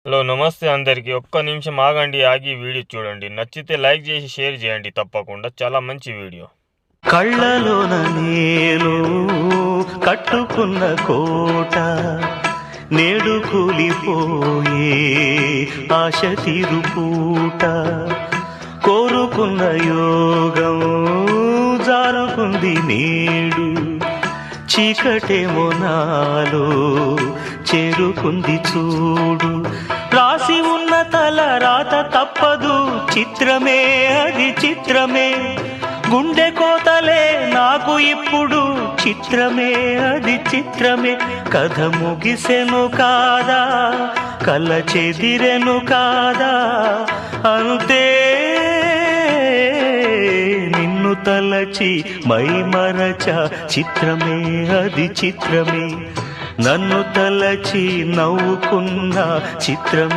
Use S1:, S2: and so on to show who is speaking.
S1: Hello నమస్తే అందరికీ. ఒక్క నిమిషం ఆగండి, ఆగి వీడియో చూడండి. నచ్చితే లైక్ చేసి షేర్ చేయండి తప్పకుండా. చాలా మంచి వీడియో.
S2: కళ్ళలోన నేను కట్టుకున్న కోట నేడు కూలిపోయే ఆశ తీరుపూట కోరుకున్న యోగం జారుకుంది నేడు చీకటేమో నాలో చేరుకుంది చూడు రాసి ఉన్న తల రాత తప్పదు చిత్రమే అది చిత్రమే గుండె కోతలే నాకు ఇప్పుడు చిత్రమే అది చిత్రమే కథ ముగిసెను కాదా కళ్ళ చెదిరెను కాదా అంతే నిన్ను తలచి మై మరచ చిత్రమే అది చిత్రమే నన్ను తలచి నవ్వుకున్న చిత్రమే.